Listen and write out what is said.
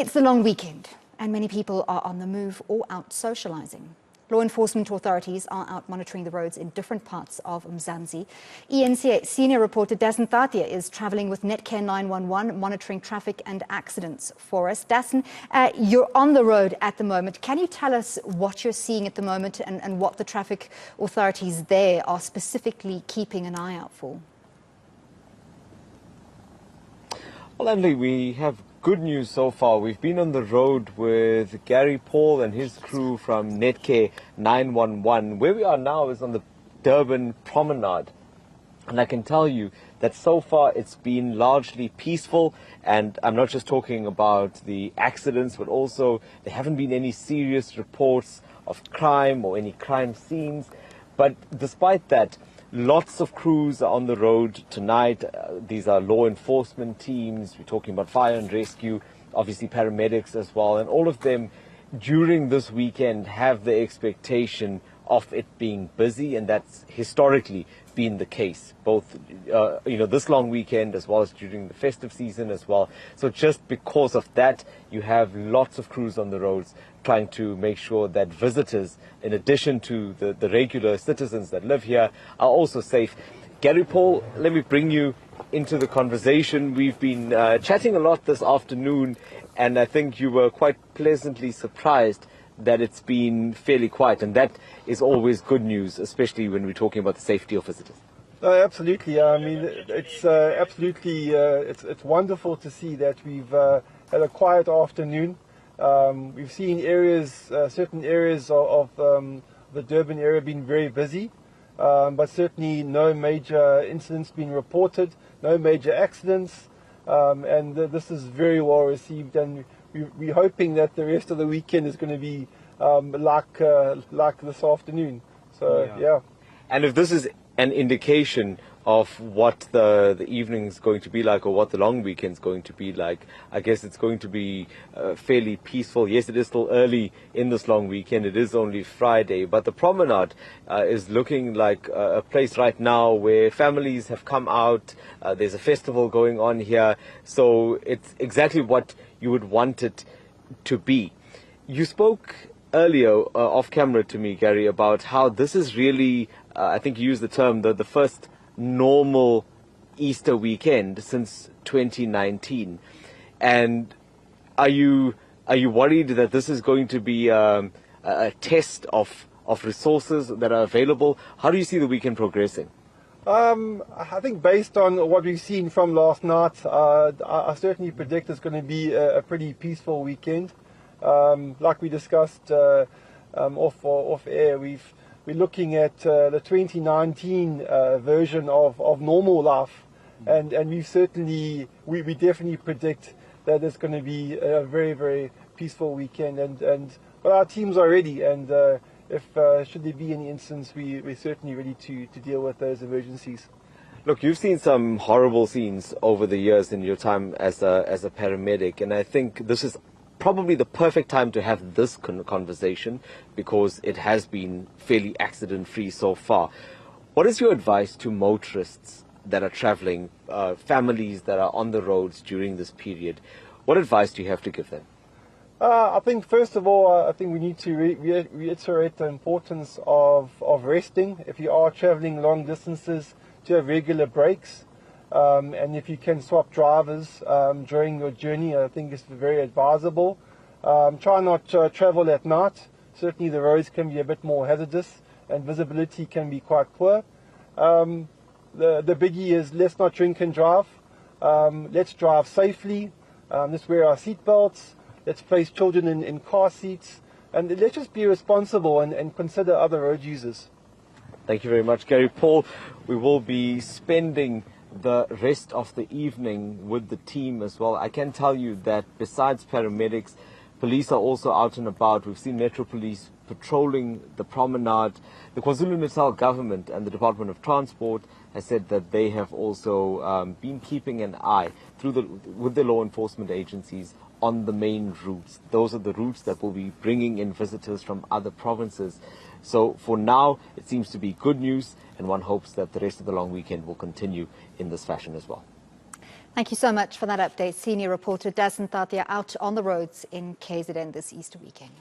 It's the long weekend, and many people are on the move or out socializing. Law enforcement authorities are out monitoring the roads in different parts of Mzansi. eNCA senior reporter Dasen Thathiah is traveling with eNCA 911, monitoring traffic and accidents for us. Dasen, you're on the road at the moment. Can you tell us what you're seeing at the moment and what the traffic authorities there are specifically keeping an eye out for? Well, Emily, we have good news so far. We've been on the road with Gary Paul and his crew from eNCA 911. Where we are now is on the Durban Promenade. And I can tell you that so far it's been largely peaceful. And I'm not just talking about the accidents, but also there haven't been any serious reports of crime or any crime scenes. But despite that, lots of crews are on the road tonight. These are law enforcement teams. We're talking about fire and rescue, obviously paramedics as well. And all of them during this weekend have the expectation of it being busy, and that's historically been the case, both this long weekend as well as during the festive season as well. So just because of that, you have lots of crews on the roads trying to make sure that visitors, in addition to the regular citizens that live here, are also safe. Gary Paul, let me bring you into the conversation. We've been chatting a lot this afternoon, and I think you were quite pleasantly surprised that it's been fairly quiet, and that is always good news, especially when we're talking about the safety of visitors. Absolutely. I mean, it's absolutely it's wonderful to see that we've had a quiet afternoon. We've seen areas, certain areas of the Durban area being very busy, but certainly no major incidents being reported, no major accidents, and this is very well received. And we're hoping that the rest of the weekend is going to be like this afternoon. So yeah. And if this is an indication of what the evening is going to be like, or what the long weekend is going to be like, I guess it's going to be fairly peaceful. Yes, it is still early in this long weekend. It is only Friday, but the promenade is looking like a place right now where families have come out. There's a festival going on here, so it's exactly what you would want it to be. You spoke earlier off camera to me, Gary, about how this is really, I think you used the term, the first normal Easter weekend since 2019. And are you worried that this is going to be a test of resources that are available? How do you see the weekend progressing? I think based on what we've seen from last night, I certainly predict it's going to be a pretty peaceful weekend. Like we discussed off air, we're looking at the 2019 version of normal life, and we definitely predict that it's going to be a very, very peaceful weekend. But our teams are ready, and if should there be any incidents, we're certainly ready to deal with those emergencies. Look, you've seen some horrible scenes over the years in your time as a paramedic, and I think this is probably the perfect time to have this conversation, because it has been fairly accident-free so far. What is your advice to motorists that are traveling, families that are on the roads during this period? What advice do you have to give them? I think, first of all, I think we need to reiterate the importance of resting. If you are traveling long distances, to have regular breaks. And if you can swap drivers during your journey, I think it's very advisable. Try not to travel at night. Certainly the roads can be a bit more hazardous and visibility can be quite poor. The biggie is let's not drink and drive. Let's drive safely. Let's wear our seatbelts. Let's place children in car seats. And let's just be responsible and consider other road users. Thank you very much, Gary Paul. We will be spending the rest of the evening with the team as well. I can tell you that besides paramedics, police are also out and about. We've seen Metro Police patrolling the promenade. The KwaZulu-Natal government and the Department of Transport has said that they have also been keeping an eye with the law enforcement agencies on the main routes. Those are the routes that will be bringing in visitors from other provinces. So for now, it seems to be good news, and one hopes that the rest of the long weekend will continue in this fashion as well. Thank you so much for that update. Senior reporter Dasen Thathiah out on the roads in KZN this Easter weekend.